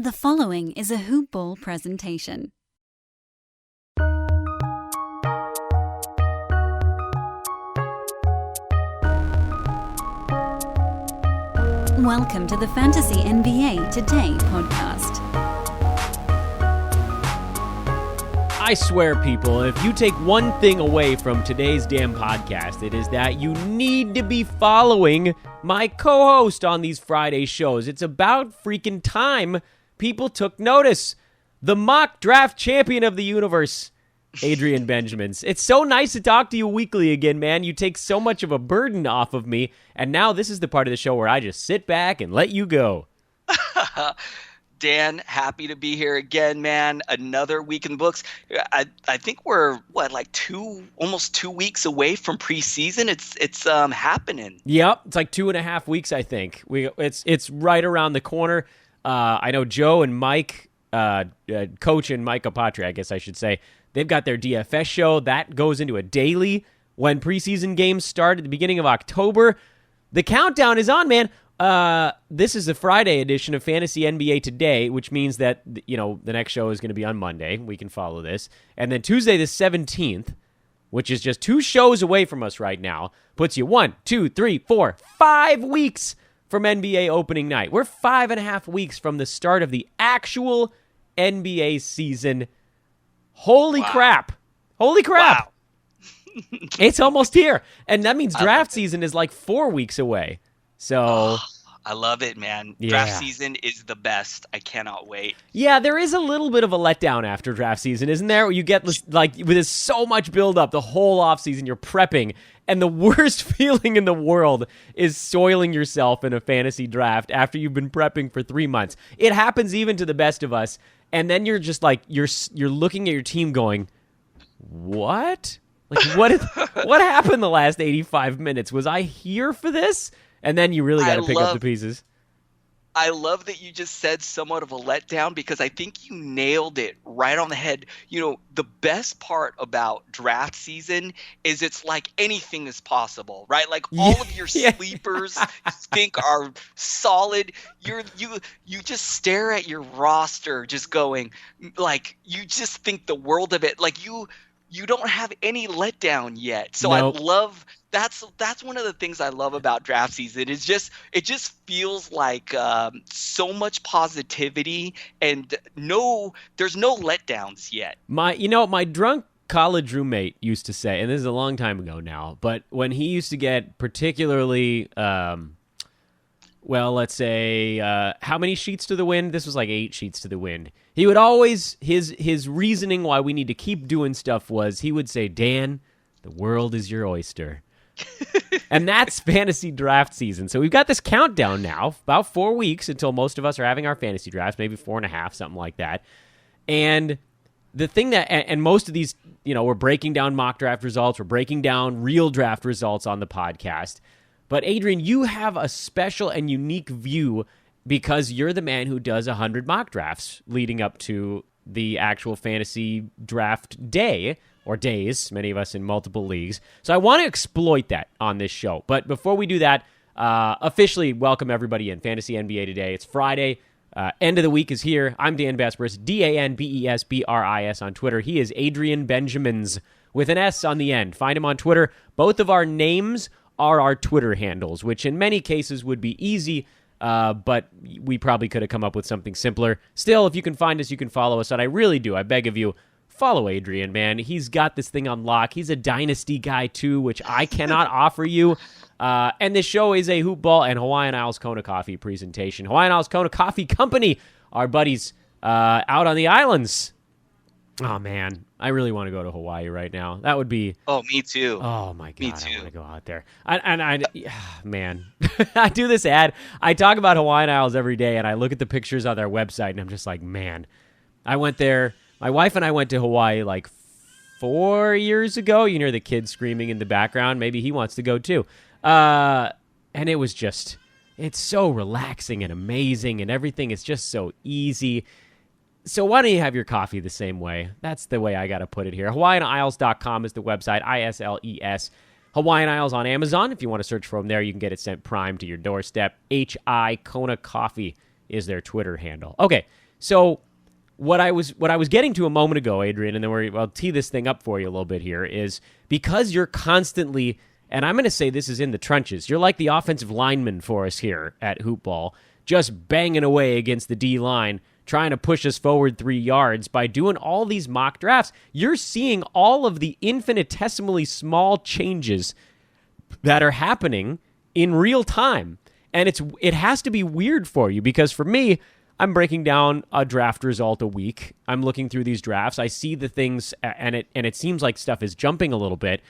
The following is a Hoop Ball presentation. Welcome to the Fantasy NBA Today podcast. I swear, people, if you take one thing away from today's damn podcast, it is that you need to be following my co-host on these Friday shows. It's about freaking time people took notice. The mock draft champion of the universe, Adrian Benjamins. It's so nice to talk to you weekly again, man. You take so much of a burden off of me, and now this is the part of the show where I just sit back and let you go. Dan, happy to be here again, man. Another week in the books. I think we're almost 2 weeks away from preseason. It's happening. Yep, it's like 2.5 weeks, I think. It's right around the corner. I know Joe and Mike, Coach and Mike Apatri, I guess I should say, they've got their DFS show that goes into a daily when preseason games start at the beginning of October. The countdown is on, man. This is the Friday edition of Fantasy NBA Today, which means that, the next show is going to be on Monday. We can follow this. And then Tuesday the 17th, which is just 2 shows away from us right now, puts you 1, 2, 3, 4, 5 weeks from NBA opening night. We're 5.5 weeks from the start of the actual NBA season. Holy crap. Holy crap. Wow. It's almost here. And that means draft season is like 4 weeks away. So I love it, man. Yeah. Draft season is the best. I cannot wait. Yeah, there is a little bit of a letdown after draft season, isn't there? You get with so much buildup, the whole offseason, you're prepping, and the worst feeling in the world is soiling yourself in a fantasy draft after you've been prepping for 3 months. It happens even to the best of us, and then you're just like you're looking at your team going, "What? Like what happened the last 85 minutes? Was I here for this?" And then you really got to pick up the pieces. I love that you just said somewhat of a letdown because I think you nailed it right on the head. The best part about draft season is it's like anything is possible, right? Like all of your sleepers you think are solid. You just stare at your roster just going, like, you just think the world of it. Like you don't have any letdown yet. So nope. I love that's one of the things I love about draft season. It just feels like so much positivity and there's no letdowns yet. My drunk college roommate used to say, and this is a long time ago now, but when he used to get particularly let's say how many sheets to the wind? This was like 8 sheets to the wind. He would always, his reasoning why we need to keep doing stuff was he would say, Dan, the world is your oyster. And that's fantasy draft season. So we've got this countdown now, about 4 weeks until most of us are having our fantasy drafts, maybe 4.5, something like that. And the thing and most of these, we're breaking down mock draft results, we're breaking down real draft results on the podcast. But Adrian, you have a special and unique view because you're the man who does 100 mock drafts leading up to the actual fantasy draft day, or days, many of us in multiple leagues. So I want to exploit that on this show. But before we do that, officially welcome everybody in Fantasy NBA Today. It's Friday. End of the week is here. I'm Dan Besbris, DanBesBris on Twitter. He is Adrian Benjamins with an S on the end. Find him on Twitter. Both of our names are our Twitter handles, which in many cases would be easy, but we probably could have come up with something simpler. Still, if you can find us, you can follow us, and I really do. I beg of you, follow Adrian, man. He's got this thing on lock. He's a dynasty guy, too, which I cannot offer you. And this show is a Hoop Ball and Hawaiian Isles Kona Coffee presentation. Hawaiian Isles Kona Coffee Company, our buddies out on the islands. Oh, man. I really want to go to Hawaii right now. That would be... Oh, me too. Oh, my God. Me too. I want to go out there. Man, I do this ad. I talk about Hawaiian Isles every day, and I look at the pictures on their website, and I'm just like, man, I went there. My wife and I went to Hawaii like 4 years ago. You hear the kids screaming in the background. Maybe he wants to go too. And it was just, it's so relaxing and amazing, and everything is just so easy. So why don't you have your coffee the same way? That's the way I got to put it here. HawaiianIsles.com is the website, ISLES. Hawaiian Isles on Amazon. If you want to search for them there, you can get it sent prime to your doorstep. HI Kona Coffee is their Twitter handle. Okay, So what I was getting to a moment ago, Adrian, and then I'll tee this thing up for you a little bit here, is because you're constantly, and I'm going to say this is in the trenches, you're like the offensive lineman for us here at Hoop Ball, just banging away against the D-line, trying to push us forward 3 yards by doing all these mock drafts. You're seeing all of the infinitesimally small changes that are happening in real time. And it has to be weird for you, because for me, I'm breaking down a draft result a week. I'm looking through these drafts. I see the things, and it seems like stuff is jumping a little bit.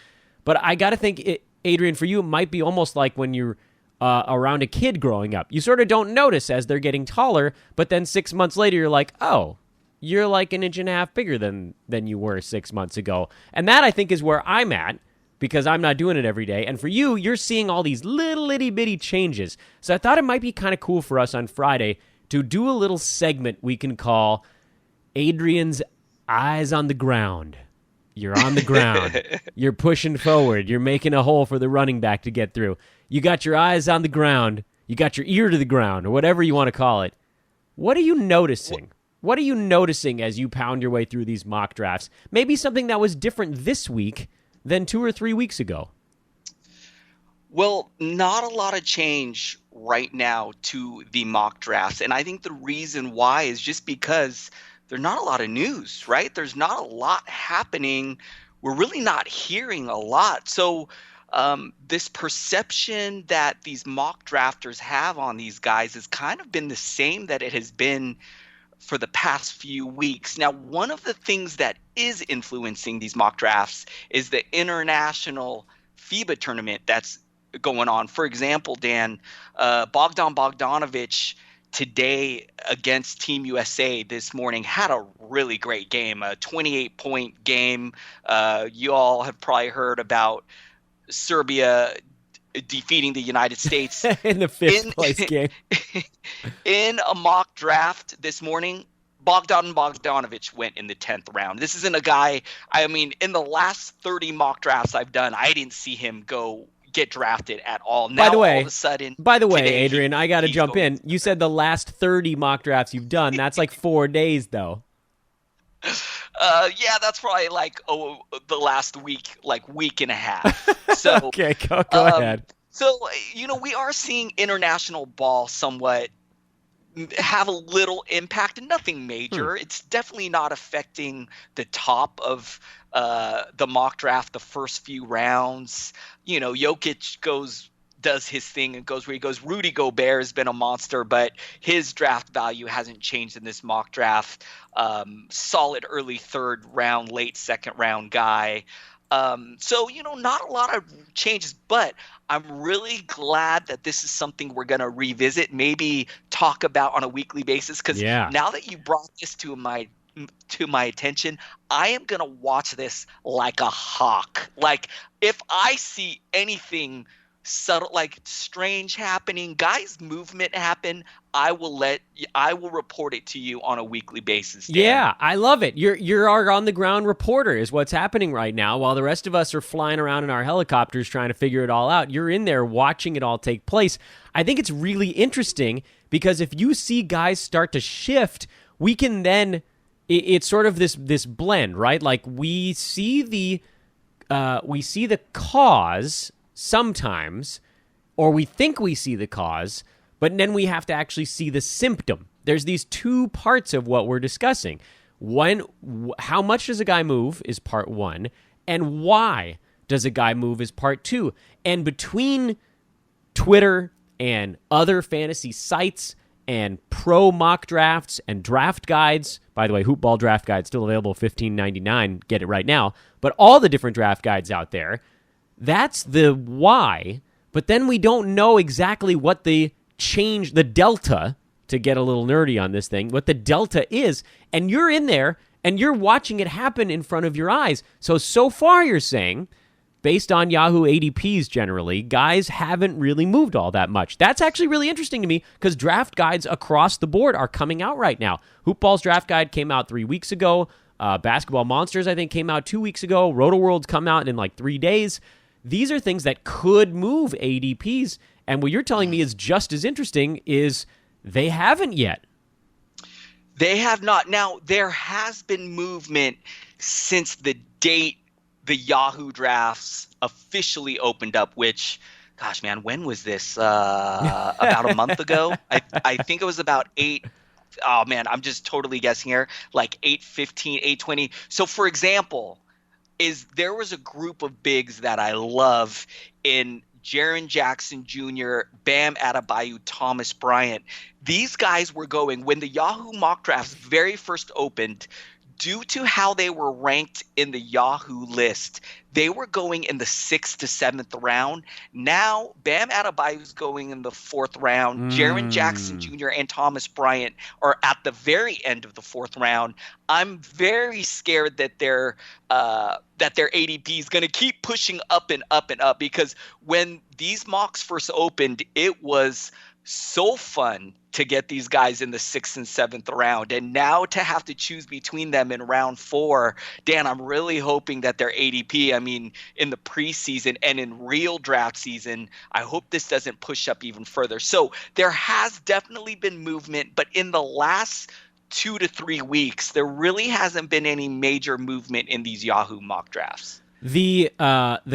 But I got to think, Adrian, for you, it might be almost like when you're around a kid growing up. You sort of don't notice as they're getting taller, but then 6 months later, you're like, oh, you're like an inch and a half bigger than you were 6 months ago. And that, I think, is where I'm at, because I'm not doing it every day. And for you, you're seeing all these little itty-bitty changes. So I thought it might be kind of cool for us on Friday to do a little segment we can call Adrian's Eyes on the Ground. You're on the ground. You're pushing forward. You're making a hole for the running back to get through. You got your eyes on the ground. You got your ear to the ground, or whatever you want to call it. What are you noticing? What are you noticing as you pound your way through these mock drafts? Maybe something that was different this week than 2 or 3 weeks ago. Well, not a lot of change right now to the mock drafts. And I think the reason why is just because there's not a lot of news, right? There's not a lot happening. We're really not hearing a lot. So this perception that these mock drafters have on these guys has kind of been the same that it has been for the past few weeks. Now, one of the things that is influencing these mock drafts is the international FIBA tournament that's going on. For example, Dan, Bogdan Bogdanovic today against Team USA this morning had a really great game, a 28-point game. You all have probably heard about Serbia defeating the United States in the fifth place game. In a mock draft this morning, Bogdan Bogdanovic went in the 10th round. This isn't a guy, I mean, in the last 30 mock drafts I've done, I didn't see him get drafted at all. Now, all of a sudden, today, Adrian, I got to jump in. You said the last 30 mock drafts you've done. That's like 4 days, though. Yeah, that's probably like the last week and a half. So okay, go ahead. So we are seeing international ball somewhat have a little impact, and nothing major. It's definitely not affecting the top of the mock draft, the first few rounds. Jokic does his thing and goes where he goes. Rudy Gobert has been a monster, but his draft value hasn't changed in this mock draft. Solid early third round, late second round guy. So, not a lot of changes, but I'm really glad that this is something we're going to revisit, maybe talk about on a weekly basis. Because now that you brought this to my attention, I am going to watch this like a hawk. Like, if I see anything subtle, like strange happening, guys' movement happen, I will report it to you on a weekly basis, Dan. Yeah, I love it. You're our on the ground reporter is what's happening right now. While the rest of us are flying around in our helicopters trying to figure it all out, you're in there watching it all take place. I think it's really interesting because if you see guys start to shift, we can then it's sort of this blend, right? Like we see the cause sometimes, or we think we see the cause, but then we have to actually see the symptom. There's these two parts of what we're discussing. One, how much does a guy move is part one, and why does a guy move is part two. And between Twitter and other fantasy sites and pro mock drafts and draft guides, by the way, Hoop Ball draft guide still available, $15.99, get it right now, but all the different draft guides out there, that's the why, but then we don't know exactly what the change, the delta, to get a little nerdy on this thing, what the delta is, and you're in there, and you're watching it happen in front of your eyes. So far you're saying, based on Yahoo ADPs generally, guys haven't really moved all that much. That's actually really interesting to me, because draft guides across the board are coming out right now. Hoop Ball's draft guide came out 3 weeks ago. Basketball Monsters, I think, came out 2 weeks ago. Roto World's come out in like 3 days. These are things that could move ADPs, and what you're telling me is just as interesting is they haven't yet. They have not. Now, there has been movement since the date the Yahoo drafts officially opened up, which, gosh, man, when was this? About a month ago? I think it was about 8. Oh, man, I'm just totally guessing here. Like 8:15, 8:20. So, for example, there was a group of bigs that I love in Jaren Jackson Jr., Bam Adebayo, Thomas Bryant. These guys were going when the Yahoo mock drafts very first opened. Due to how they were ranked in the Yahoo list, they were going in the 6th to 7th round. Now, Bam Adebayo's going in the 4th round. Jaren Jackson Jr. and Thomas Bryant are at the very end of the 4th round. I'm very scared that their ADP is going to keep pushing up and up and up, because when these mocks first opened, it was so fun to get these guys in the 6th and 7th round. And now to have to choose between them in round 4, Dan, I'm really hoping that their ADP, I mean, in the preseason and in real draft season, I hope this doesn't push up even further. So there has definitely been movement, but in the last 2 to 3 weeks, there really hasn't been any major movement in these Yahoo mock drafts. The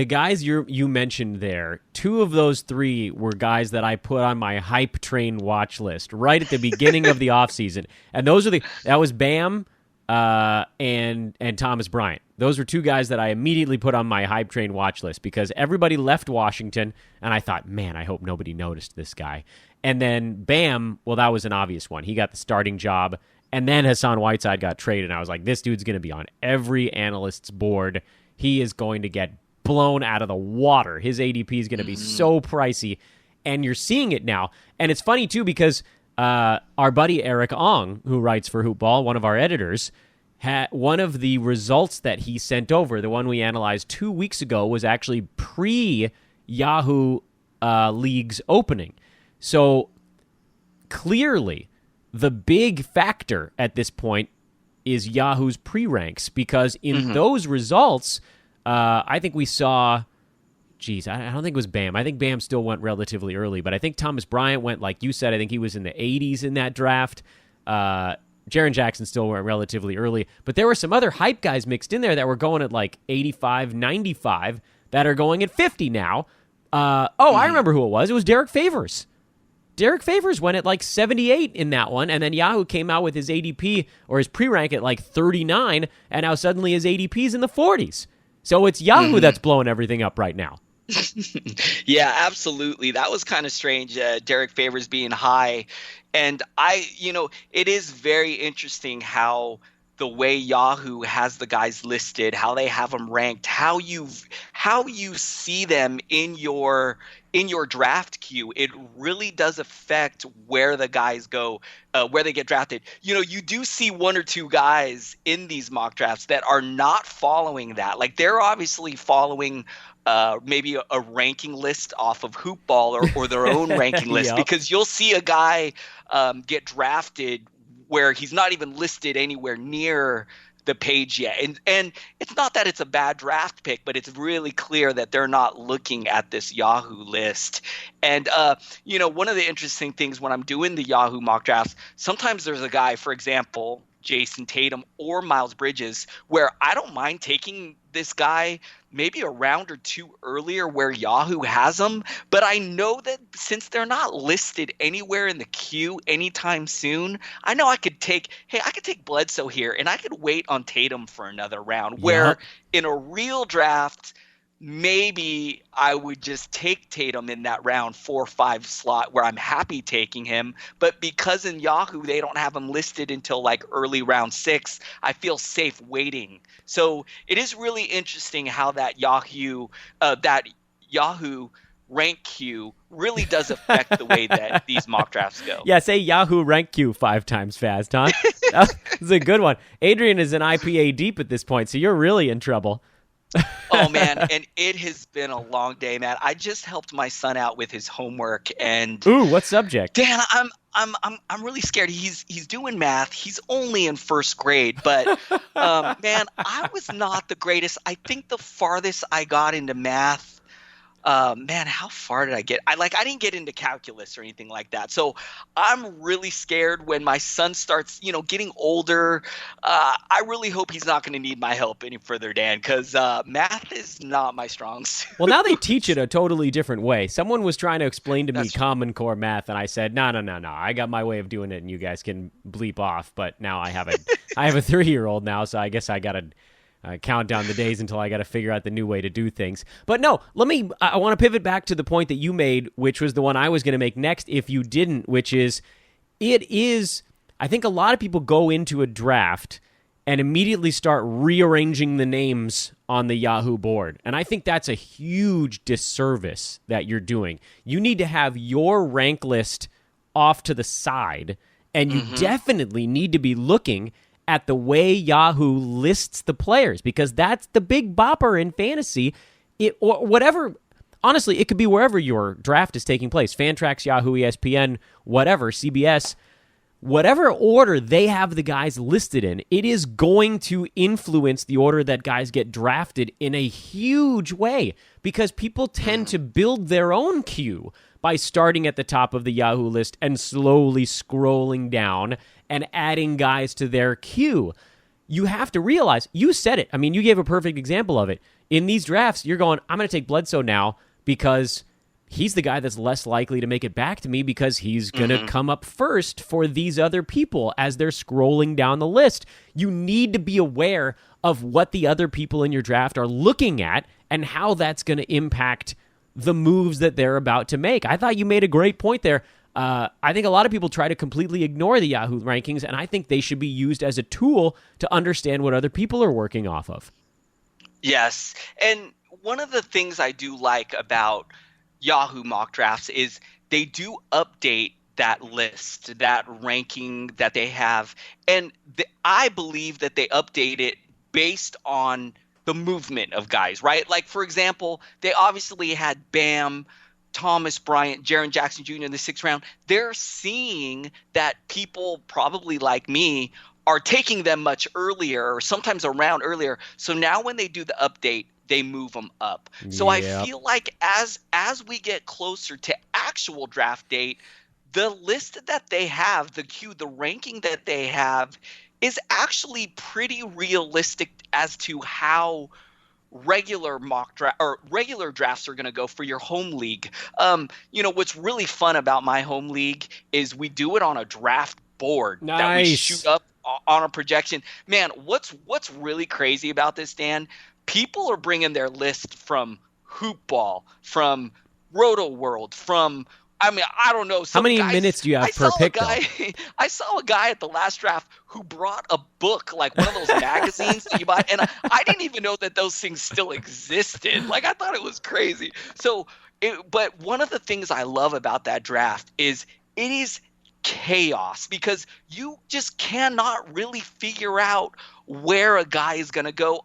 guys you mentioned there, 2 of those 3 were guys that I put on my hype train watch list right at the beginning of the offseason. And that was Bam and Thomas Bryant. Those were 2 guys that I immediately put on my hype train watch list because everybody left Washington, and I thought, man, I hope nobody noticed this guy. And then Bam, well, that was an obvious one. He got the starting job, and then Hassan Whiteside got traded, and I was like, this dude's going to be on every analyst's board. He is going to get blown out of the water. His ADP is going to be so pricey, and you're seeing it now. And it's funny, too, because our buddy Eric Ong, who writes for Hoopball, one of our editors, one of the results that he sent over, the one we analyzed 2 weeks ago, was actually pre-Yahoo League's opening. So clearly, the big factor at this point is Yahoo's pre-ranks, because in those results, I think we saw, I don't think it was Bam. I think Bam still went relatively early, but I think Thomas Bryant went, like you said, I think he was in the 80s in that draft. Jaren Jackson still went relatively early, but there were some other hype guys mixed in there that were going at like 85, 95 that are going at 50 now. I remember who it was. It was Derek Favors. Derek Favors went at like 78 in that one, and then Yahoo came out with his ADP or his pre-rank at like 39, and now suddenly his ADP's in the 40s. So it's Yahoo that's blowing everything up right now. Yeah, absolutely. That was kind of strange, Derek Favors being high. And it is very interesting how the way Yahoo has the guys listed, how they have them ranked, how you see them in your draft queue. It really does affect where the guys go, where they get drafted. You do see 1 or 2 guys in these mock drafts that are not following that. Like, they're obviously following maybe a ranking list off of Hoopball or their own ranking list, Yep. because you'll see a guy get drafted where he's not even listed anywhere near the page yet. And it's not that it's a bad draft pick, but it's really clear that they're not looking at this Yahoo list. And, one of the interesting things when I'm doing the Yahoo mock drafts, sometimes there's a guy, for example, Jason Tatum or Miles Bridges, where I don't mind taking this guy maybe a round or 2 earlier where Yahoo has them. But I know that since they're not listed anywhere in the queue anytime soon, I know I could take Bledsoe here, and I could wait on Tatum for another round. Where in a real draft, maybe I would just take Tatum in that round 4 or 5 slot where I'm happy taking him. But because in Yahoo they don't have him listed until like early round 6, I feel safe waiting. So it is really interesting how that Yahoo rank queue really does affect the way that these mock drafts go. Yeah, say Yahoo rank queue 5 times fast, huh? That's a good one. Adrian is an IPA deep at this point, so you're really in trouble. Oh man, and it has been a long day, man. I just helped my son out with his homework, and Ooh, what subject? Dan, I'm really scared. He's doing math. He's only in 1st grade, but man, I was not the greatest. I think the farthest I got into math Man, how far did I get? I didn't get into calculus or anything like that. So I'm really scared when my son starts, getting older. I really hope he's not going to need my help any further, Dan, because math is not my strong suit. Well, now they teach it a totally different way. Someone was trying to explain to me Common Core math, and I said, no. I got my way of doing it, and you guys can bleep off. But now I have a 3-year-old now, so I guess I got to count down the days until I got to figure out the new way to do things. But no, I want to pivot back to the point that you made, which was the one I was going to make next if you didn't, which is, I think a lot of people go into a draft and immediately start rearranging the names on the Yahoo board. And I think that's a huge disservice that you're doing. You need to have your rank list off to the side, and you definitely need to be looking at the way Yahoo lists the players, because that's the big bopper in fantasy. Or whatever, honestly, it could be wherever your draft is taking place. Fantrax, Yahoo, ESPN, whatever, CBS. Whatever order they have the guys listed in, it is going to influence the order that guys get drafted in a huge way, because people tend to build their own queue by starting at the top of the Yahoo list and slowly scrolling down and adding guys to their queue. You have to realize, you said it. I mean, you gave a perfect example of it. In these drafts, you're going, I'm going to take Bledsoe now because he's the guy that's less likely to make it back to me, because he's going to come up first for these other people as they're scrolling down the list. You need to be aware of what the other people in your draft are looking at and how that's going to impact the moves that they're about to make. I thought you made a great point there. I think a lot of people try to completely ignore the Yahoo rankings, and I think they should be used as a tool to understand what other people are working off of. Yes. And one of the things I do like about Yahoo mock drafts is they do update that list, that ranking that they have. And I believe that they update it based on the movement of guys, right? Like, for example, they obviously had Bam, Thomas Bryant, Jaren Jackson Jr. in the 6th round. They're seeing that people probably like me are taking them much earlier, or sometimes a round earlier. So now when they do the update, they move them up. So I feel like as we get closer to actual draft date, the list that they have, the queue, the ranking that they have is actually pretty realistic as to how regular mock draft or regular drafts are going to go for your home league. What's really fun about my home league is we do it on a draft board that we shoot up on a projection. Man, what's really crazy about this, Dan? People are bringing their list from Hoop Ball, from Roto World, from I don't know. How many minutes do you have per pick? I saw a guy at the last draft who brought a book, like one of those magazines that you buy, and I didn't even know that those things still existed. Like, I thought it was crazy. But one of the things I love about that draft is it is chaos, because you just cannot really figure out where a guy is going to go.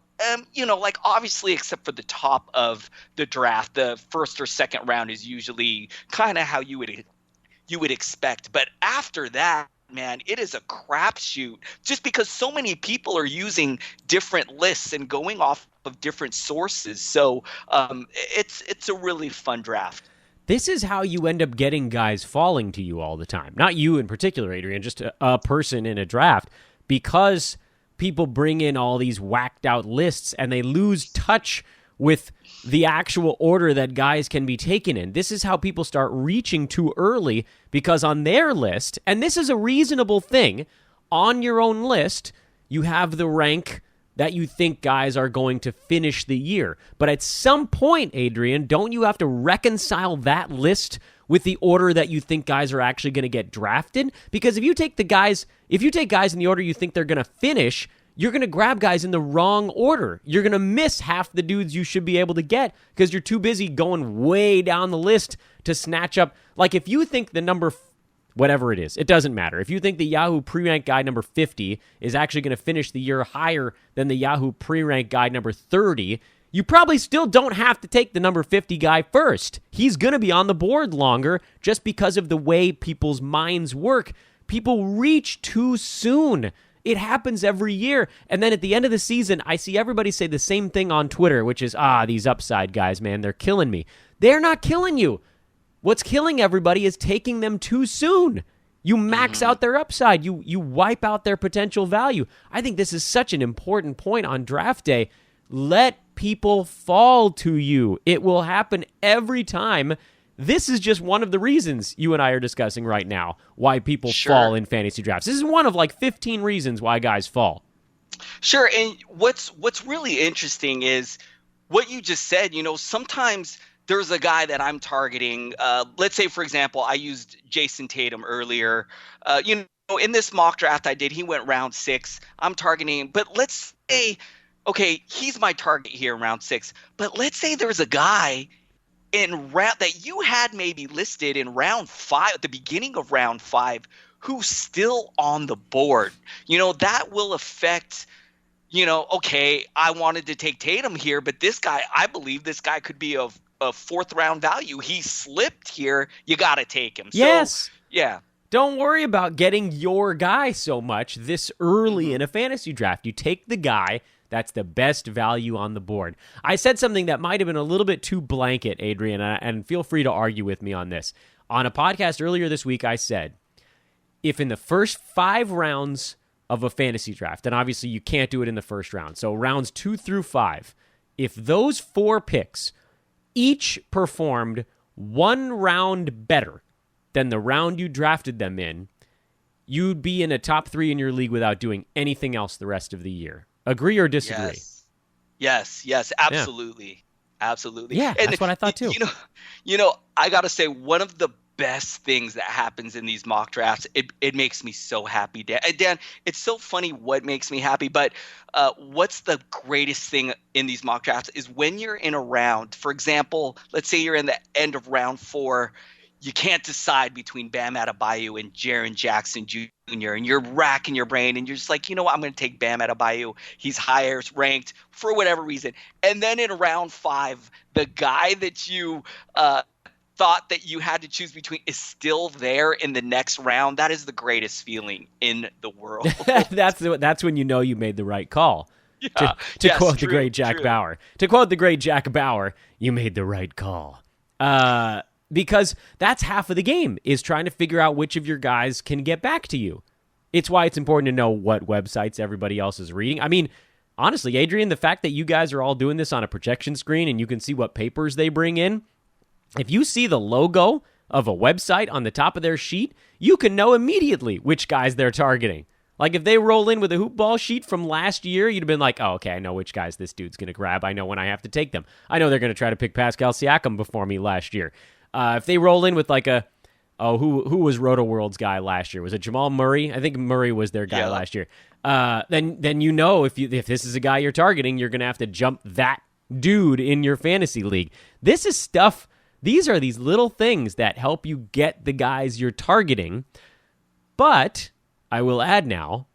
Obviously, except for the top of the draft, the 1st or 2nd round is usually kind of how you would expect. But after that, man, it is a crapshoot, just because so many people are using different lists and going off of different sources. So it's a really fun draft. This is how you end up getting guys falling to you all the time. Not you in particular, Adrian, just a person in a draft, because people bring in all these whacked out lists and they lose touch with the actual order that guys can be taken in. This is how people start reaching too early, because on their list, and this is a reasonable thing, on your own list, you have the rank that you think guys are going to finish the year. But at some point, Adrian, don't you have to reconcile that list with the order that you think guys are actually going to get drafted? Because if you take guys in the order you think they're going to finish, you're going to grab guys in the wrong order. You're going to miss half the dudes you should be able to get because you're too busy going way down the list to snatch up. Like, if you think the number, whatever it is, it doesn't matter. If you think the Yahoo pre-rank guy number 50 is actually going to finish the year higher than the Yahoo pre-rank guy number 30, you probably still don't have to take the number 50 guy first. He's going to be on the board longer just because of the way people's minds work. People reach too soon. It happens every year. And then at the end of the season, I see everybody say the same thing on Twitter, which is, these upside guys, man, they're killing me. They're not killing you. What's killing everybody is taking them too soon. You max out their upside. You wipe out their potential value. I think this is such an important point on draft day. Let people fall to you. It will happen every time. This is just one of the reasons you and I are discussing right now why people fall in fantasy drafts. This is one of like 15 reasons why guys fall. Sure, and what's really interesting is what you just said. Sometimes there's a guy that I'm targeting. Let's say, for example, I used Jason Tatum earlier. In this mock draft I did, he went round 6. I'm targeting him. But let's say, okay, he's my target here in round 6. But let's say there's a guy in round that you had maybe listed in round 5, at the beginning of round 5, who's still on the board. That will affect – okay, I wanted to take Tatum here, but this guy, I believe this guy could be a 4th round value. He slipped here. You got to take him. Yes. So, yeah. Don't worry about getting your guy so much this early in a fantasy draft. You take the guy that's the best value on the board. I said something that might have been a little bit too blanket, Adrian, and feel free to argue with me on this. On a podcast earlier this week, I said, if in the first 5 rounds of a fantasy draft, and obviously you can't do it in the first round, so rounds 2 through 5, if those 4 picks each performed 1 round better than the round you drafted them in, you'd be in a top 3 in your league without doing anything else the rest of the year. Agree or disagree? Yes, absolutely. Yeah. Absolutely. Yeah, and that's what I thought too. I got to say, one of the best things that happens in these mock drafts, it makes me so happy. Dan, it's so funny what makes me happy, but what's the greatest thing in these mock drafts is when you're in a round, for example, let's say you're in the end of round 4, you can't decide between Bam Adebayo and Jaren Jackson Jr., and you're racking your brain, and you're just like, what, I'm going to take Bam Adebayo. He's higher ranked for whatever reason. And then in round 5, the guy that you thought that you had to choose between is still there in the next round. That is the greatest feeling in the world. That's when you know you made the right call. Yeah. To quote the great Jack Bauer. To quote the great Jack Bauer, you made the right call. Because that's half of the game, is trying to figure out which of your guys can get back to you. It's why it's important to know what websites everybody else is reading. I mean, honestly, Adrian, the fact that you guys are all doing this on a projection screen and you can see what papers they bring in, if you see the logo of a website on the top of their sheet, you can know immediately which guys they're targeting. Like if they roll in with a hoop ball sheet from last year, you'd have been like, oh, okay, I know which guys this dude's going to grab. I know when I have to take them. I know they're going to try to pick Pascal Siakam before me last year. If they roll in with like who was Roto-World's guy last year? Was it Jamal Murray? I think Murray was their guy last year. Then if this is a guy you're targeting, you're going to have to jump that dude in your fantasy league. This is stuff. These are these little things that help you get the guys you're targeting. But I will add now,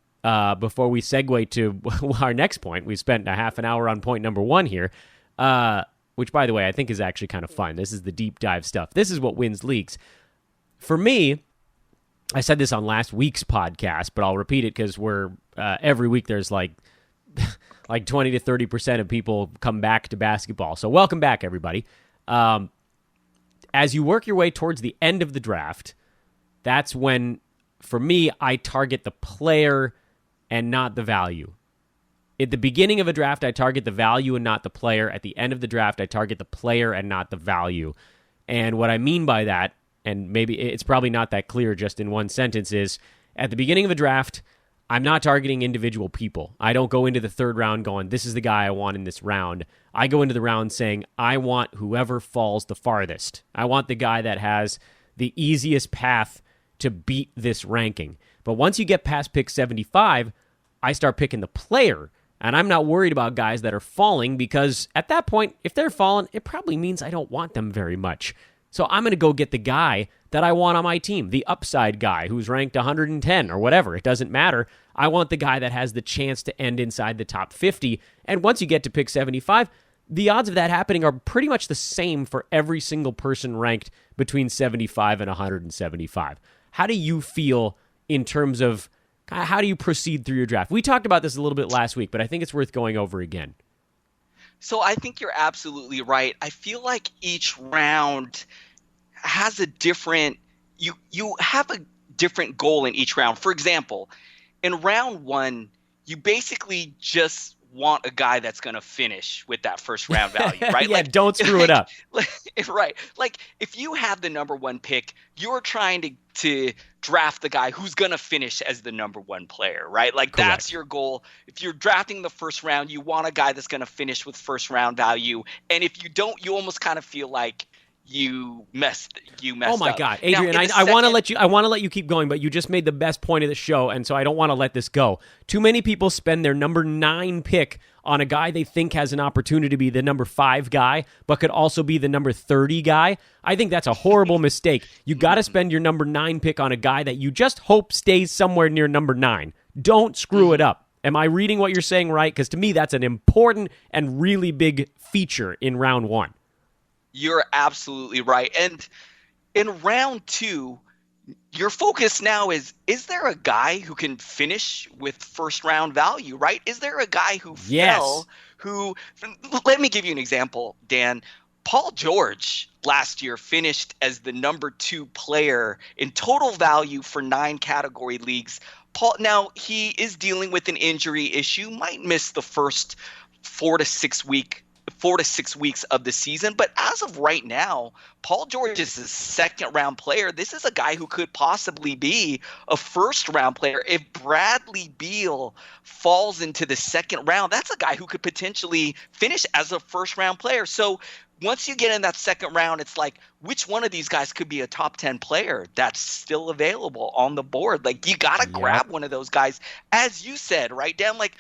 before we segue to our next point, we spent a half an hour on point number 1 here, which, by the way, I think is actually kind of fun. This is the deep dive stuff. This is what wins leagues. For me, I said this on last week's podcast, but I'll repeat it because we're every week there's like 20 to 30% of people come back to basketball. So welcome back, everybody. As you work your way towards the end of the draft, that's when, for me, I target the player and not the value. At the beginning of a draft, I target the value and not the player. At the end of the draft, I target the player and not the value. And what I mean by that, and maybe it's probably not that clear just in one sentence, is at the beginning of a draft, I'm not targeting individual people. I don't go into the 3rd round going, this is the guy I want in this round. I go into the round saying, I want whoever falls the farthest. I want the guy that has the easiest path to beat this ranking. But once you get past pick 75, I start picking the player. And I'm not worried about guys that are falling because at that point, if they're falling, it probably means I don't want them very much. So I'm going to go get the guy that I want on my team, the upside guy who's ranked 110 or whatever. It doesn't matter. I want the guy that has the chance to end inside the top 50. And once you get to pick 75, the odds of that happening are pretty much the same for every single person ranked between 75 and 175. How do you feel in terms of How do you proceed through your draft? We talked about this a little bit last week, but I think it's worth going over again. So I think you're absolutely right. I feel like each round has a different you have a different goal in each round. For example, in round 1, you basically just want a guy that's going to finish with that first round value, right? Yeah, don't screw it up. Right. Like if you have the number 1 pick, you're trying to draft the guy who's going to finish as the number 1 player, right? Like Correct. That's your goal. If you're drafting the first round, you want a guy that's going to finish with first round value. And if you don't, you almost kind of feel like you messed Oh my up. God, Adrian! I want to let you keep going, but you just made the best point of the show, and so I don't want to let this go. Too many people spend their number 9 pick on a guy they think has an opportunity to be the number 5 guy, but could also be the number 30 guy. I think that's a horrible mistake. You got to spend your number 9 pick on a guy that you just hope stays somewhere near number 9. Don't screw it up. Am I reading what you're saying right? Because to me, that's an important and really big feature in round 1. You're absolutely right. And in round 2, your focus now is there a guy who can finish with first round value, right? Is there a guy who fell who – let me give you an example, Dan. Paul George last year finished as the number 2 player in total value for 9 category leagues. Now, he is dealing with an injury issue, might miss the first 4 to 6 weeks of the season. But as of right now, Paul George is a second-round player. This is a guy who could possibly be a first-round player. If Bradley Beal falls into the second round, that's a guy who could potentially finish as a first-round player. So once you get in that second round, it's like, which one of these guys could be a top 10 player that's still available on the board? Like, you got to grab one of those guys. As you said, right, Dan? Like,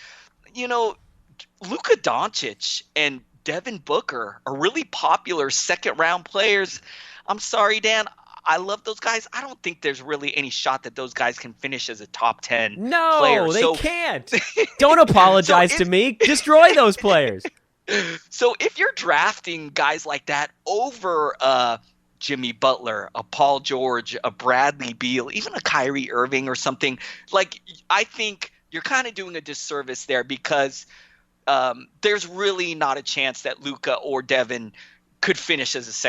Luka Doncic and Devin Booker are really popular second-round players. I'm sorry, Dan. I love those guys. I don't think there's really any shot that those guys can finish as a top 10 player. No, they can't. Don't apologize to me. Destroy those players. So if you're drafting guys like that over Jimmy Butler, a Paul George, a Bradley Beal, even a Kyrie Irving or something, like I think you're kind of doing a disservice there because there's really not a chance that Luka or Devin could finish as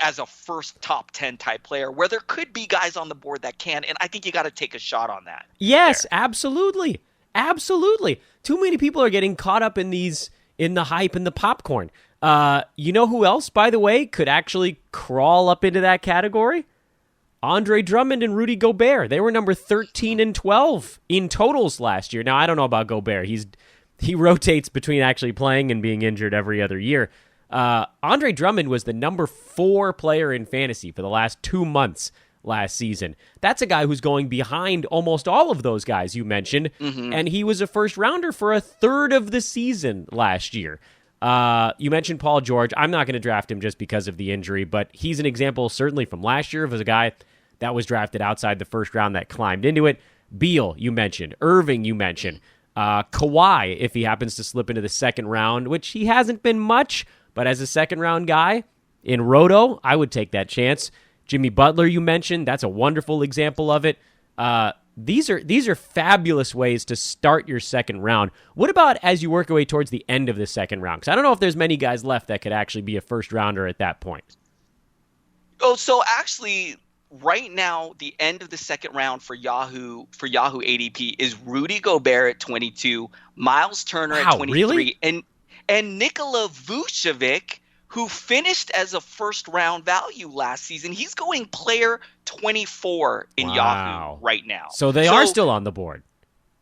as a first top 10 type player, where there could be guys on the board that can, and I think you got to take a shot on that. Yes, absolutely. Absolutely. Too many people are getting caught up in the hype and the popcorn. You know who else, by the way, could actually crawl up into that category? Andre Drummond and Rudy Gobert. They were number 13 and 12 in totals last year. Now, I don't know about Gobert. He rotates between actually playing and being injured every other year. Andre Drummond was the number 4 player in fantasy for the last 2 months last season. That's a guy who's going behind almost all of those guys you mentioned, and he was a first-rounder for a third of the season last year. You mentioned Paul George. I'm not going to draft him just because of the injury, but he's an example certainly from last year of a guy that was drafted outside the first round that climbed into it. Beal, you mentioned. Irving, you mentioned. Kawhi, if he happens to slip into the second round, which he hasn't been much, but as a second-round guy in Roto, I would take that chance. Jimmy Butler, you mentioned. That's a wonderful example of it. These are fabulous ways to start your second round. What about as you work your way towards the end of the second round? Because I don't know if there's many guys left that could actually be a first-rounder at that point. Oh, so actually, right now, the end of the second round for Yahoo ADP is Rudy Gobert at 22, Miles Turner at 23, really? and Nikola Vucevic, who finished as a first-round value last season. He's going player 24 in Yahoo right now. So they are still on the board.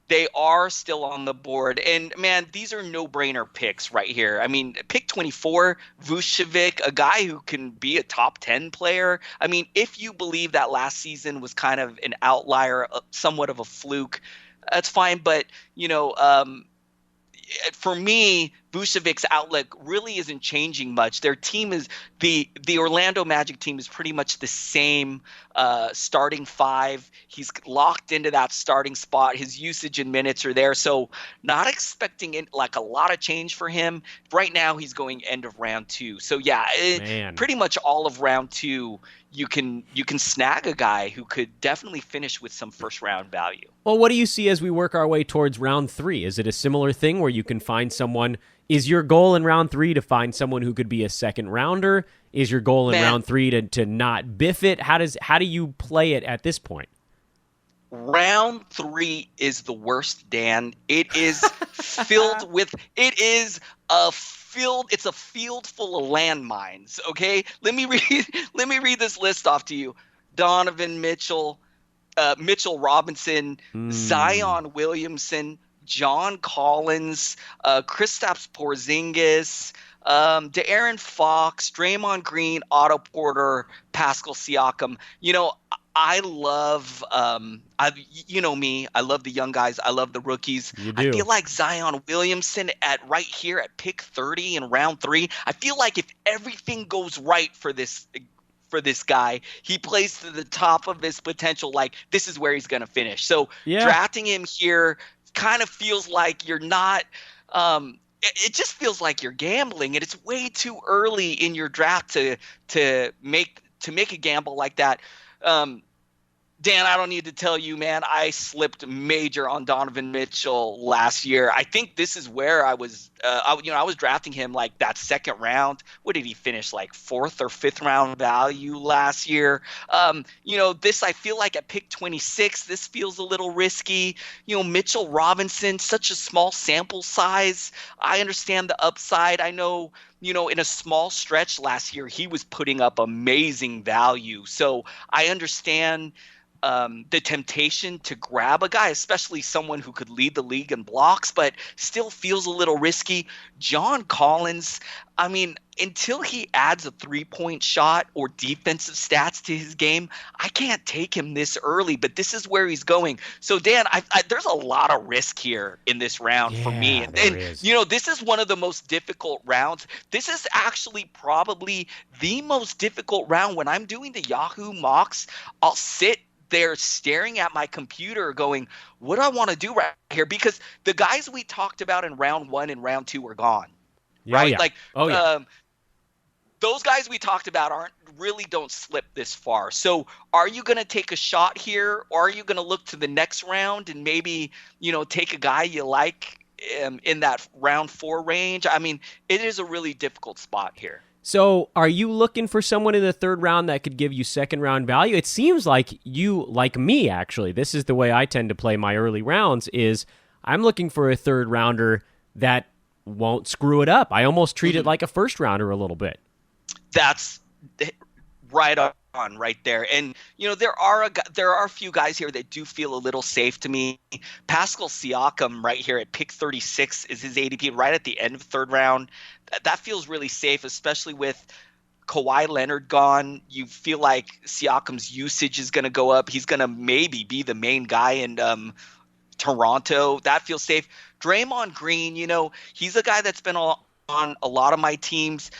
They are still on the board. And, man, these are no-brainer picks right here. I mean, pick 24, Vucevic, a guy who can be a top 10 player. I mean, if you believe that last season was kind of an outlier, somewhat of a fluke, that's fine. But, for me, Vucevic's outlook really isn't changing much. Their team is the Orlando Magic team is pretty much the same starting 5. He's locked into that starting spot. His usage and minutes are there, so not expecting a lot of change for him. Right now, he's going end of round 2. So yeah, pretty much all of round 2, you can snag a guy who could definitely finish with some first round value. Well, what do you see as we work our way towards round 3? Is it a similar thing where you can find someone? Is your goal in round 3 to find someone who could be a second rounder? Is your goal in round 3 to not biff it? How do you play it at this point? Round 3 is the worst, Dan. It is filled with it's a field full of landmines, okay? Let me read this list off to you. Donovan Mitchell, Mitchell Robinson, Zion Williamson, John Collins, Kristaps Porzingis, De'Aaron Fox, Draymond Green, Otto Porter, Pascal Siakam. I love, you know me, I love the young guys. I love the rookies. You do. I feel like Zion Williamson right here at pick 30 in round 3. I feel like if everything goes right for this guy, he plays to the top of his potential. Like, this is where he's going to finish. So drafting him here kind of feels like you're not it just feels like you're gambling, and it's way too early in your draft to make a gamble like that. Dan, I don't need to tell you, man, I slipped major on Donovan Mitchell last year. I think this is where I was I was drafting him like that second round. What did he finish, like 4th or 5th round value last year? This, I feel like at pick 26, this feels a little risky. Mitchell Robinson, such a small sample size. I understand the upside. I know, in a small stretch last year, he was putting up amazing value. So I understand the temptation to grab a guy, especially someone who could lead the league in blocks, but still feels a little risky. John Collins, I mean, until he adds a 3-point shot or defensive stats to his game, I can't take him this early, but this is where he's going. So, Dan, there's a lot of risk here in this round for me. And this is one of the most difficult rounds. This is actually probably the most difficult round. When I'm doing the Yahoo mocks, I'll sit there staring at my computer going, what do I want to do right here? Because the guys we talked about in round 1 and round 2 are gone. Right? Yeah. Like, those guys we talked about don't slip this far. So are you going to take a shot here, or are you going to look to the next round and maybe, take a guy you like in that round 4 range? I mean, it is a really difficult spot here. So are you looking for someone in the 3rd round that could give you 2nd round value? It seems like you, like me, actually, this is the way I tend to play my early rounds, is I'm looking for a 3rd rounder that won't screw it up. I almost treat it like a 1st rounder a little bit. That's right on right there. And, there are a few guys here that do feel a little safe to me. Pascal Siakam right here at pick 36 is his ADP right at the end of 3rd round. That feels really safe, especially with Kawhi Leonard gone. You feel like Siakam's usage is going to go up. He's going to maybe be the main guy in Toronto. That feels safe. Draymond Green, he's a guy that's been on a lot of my teams.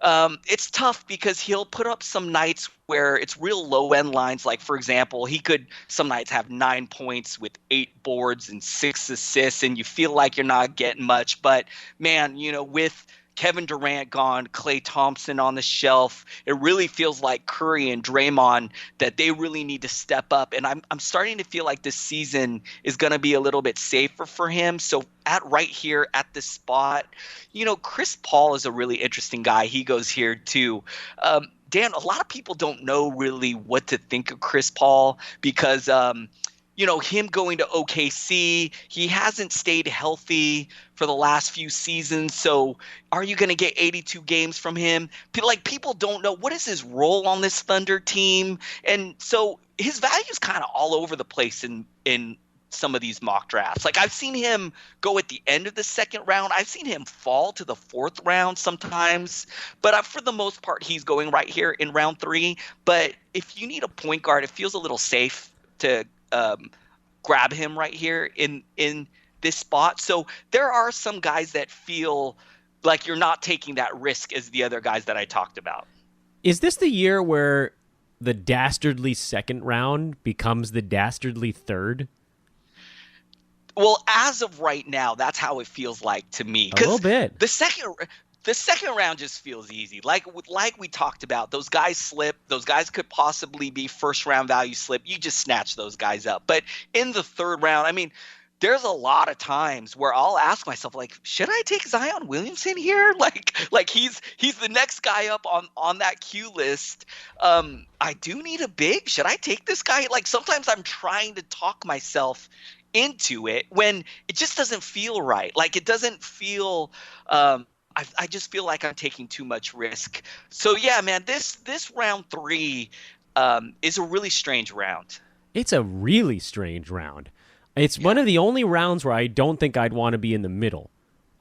It's tough because he'll put up some nights where it's real low-end lines. Like, for example, he could some nights have 9 points with 8 boards and 6 assists, and you feel like you're not getting much. But, man, with Kevin Durant gone, Klay Thompson on the shelf, it really feels like Curry and Draymond that they really need to step up. And I'm starting to feel like this season is going to be a little bit safer for him. So right here at this spot, Chris Paul is a really interesting guy. He goes here too. Dan, a lot of people don't know really what to think of Chris Paul because him going to OKC, he hasn't stayed healthy for the last few seasons. So are you going to get 82 games from him? People don't know what is his role on this Thunder team. And so his value is kind of all over the place in some of these mock drafts. Like, I've seen him go at the end of the 2nd round. I've seen him fall to the 4th round sometimes. But for the most part, he's going right here in round 3. But if you need a point guard, it feels a little safe to grab him right here in this spot. So there are some guys that feel like you're not taking that risk as the other guys that I talked about. Is this the year where the dastardly 2nd round becomes the dastardly 3rd? Well, as of right now, that's how it feels like to me. A little bit. The second the second round just feels easy. Like we talked about, those guys slip. Those guys could possibly be first round value slip. You just snatch those guys up. But in the third round, I mean, there's a lot of times where I'll ask myself, like, should I take Zion Williamson here? Like he's the next guy up on that queue list. I do need a big. Should I take this guy? Like, sometimes I'm trying to talk myself into it when it just doesn't feel right. Like, it doesn't feel I just feel like I'm taking too much risk. So yeah, man, this round 3 is a really strange round. It's a really strange round. It's one of the only rounds where I don't think I'd want to be in the middle.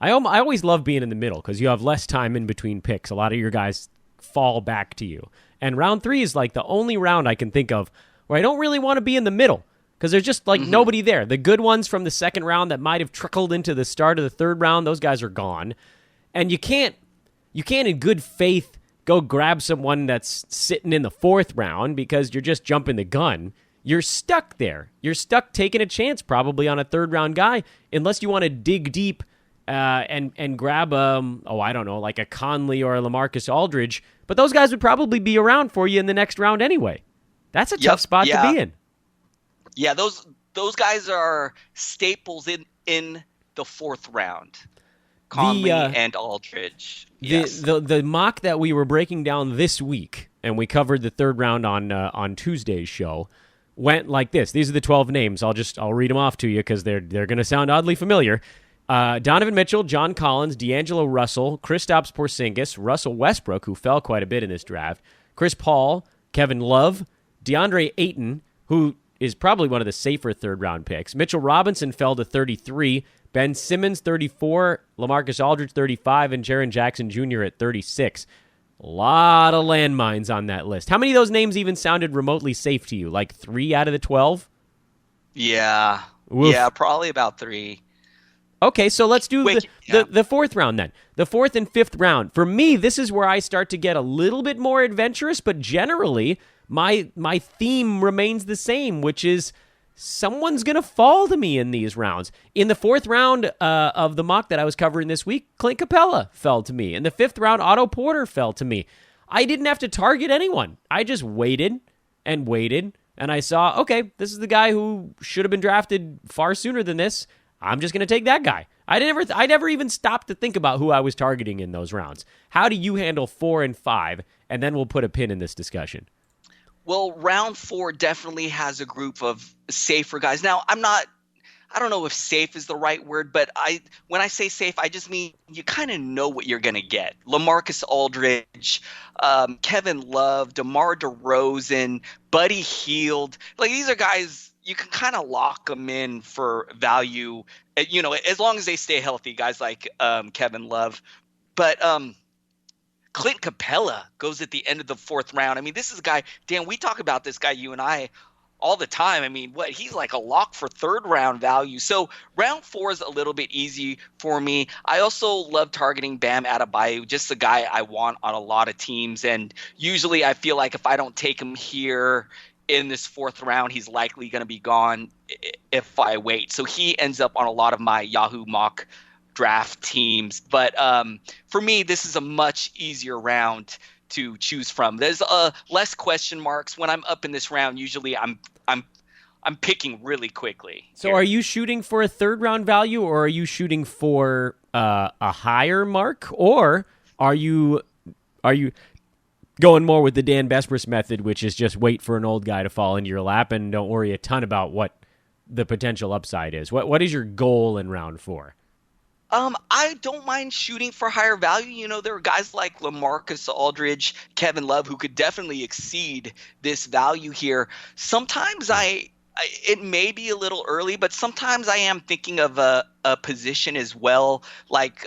I always love being in the middle because you have less time in between picks. A lot of your guys fall back to you. And round 3 is like the only round I can think of where I don't really want to be in the middle because there's just like nobody there. The good ones from the second round that might have trickled into the start of the third round, those guys are gone. And you can't in good faith go grab someone that's sitting in the fourth round because you're just jumping the gun. You're stuck there. You're stuck taking a chance probably on a third round guy unless you want to dig deep and grab I don't know, like a Conley or a LaMarcus Aldridge. But those guys would probably be around for you in the next round anyway. That's a tough spot to be in. Yeah, those guys are staples in the fourth round. Conley and Aldridge. Yes. The mock that we were breaking down this week, and we covered the third round on Tuesday's show, went like this. These are the 12 names. I'll read them off to you because they're going to sound oddly familiar. Donovan Mitchell, John Collins, D'Angelo Russell, Kristaps Porzingis, Russell Westbrook, who fell quite a bit in this draft, Chris Paul, Kevin Love, DeAndre Ayton, who is probably one of the safer third-round picks. Mitchell Robinson fell to 33, Ben Simmons 34, LaMarcus Aldridge 35, and Jaren Jackson Jr. at 36. A lot of landmines on that list. How many of those names even sounded remotely safe to you? Like 3 out of the 12? Yeah. Oof. Yeah, probably about 3. Okay, so let's do the fourth round then. The fourth and fifth round. For me, this is where I start to get a little bit more adventurous, but generally my theme remains the same, which is someone's going to fall to me in these rounds. In the fourth round of the mock that I was covering this week, Clint Capella fell to me. In the fifth round, Otto Porter fell to me. I didn't have to target anyone. I just waited and waited, and I saw, okay, this is the guy who should have been drafted far sooner than this. I'm just going to take that guy. I never even stopped to think about who I was targeting in those rounds. How do you handle 4 and 5? And then we'll put a pin in this discussion. Well, round 4 definitely has a group of safer guys. Now, I don't know if safe is the right word, but when I say safe, I just mean you kind of know what you're going to get. LaMarcus Aldridge, Kevin Love, DeMar DeRozan, Buddy Hield. Like, these are guys you can kind of lock them in for value, as long as they stay healthy, guys like Kevin Love. But Clint Capella goes at the end of the fourth round. I mean, this is a guy, Dan, we talk about this guy, you and I, all the time. I mean, he's like a lock for third round value. So round 4 is a little bit easy for me. I also love targeting Bam Adebayo, just the guy I want on a lot of teams. And usually I feel like if I don't take him here in this fourth round, he's likely going to be gone if I wait. So he ends up on a lot of my Yahoo mock draft teams. But for me, this is a much easier round to choose from. There's less question marks when I'm up in this round. Usually I'm picking really quickly. So are you shooting for a third round value, or are you shooting for a higher mark, or are you going more with the Dan Besbris method, which is just wait for an old guy to fall into your lap and don't worry a ton about what the potential upside is? What is your goal in round 4? I don't mind shooting for higher value. There are guys like LaMarcus Aldridge, Kevin Love, who could definitely exceed this value here. Sometimes it may be a little early, but sometimes I am thinking of a position as well. Like,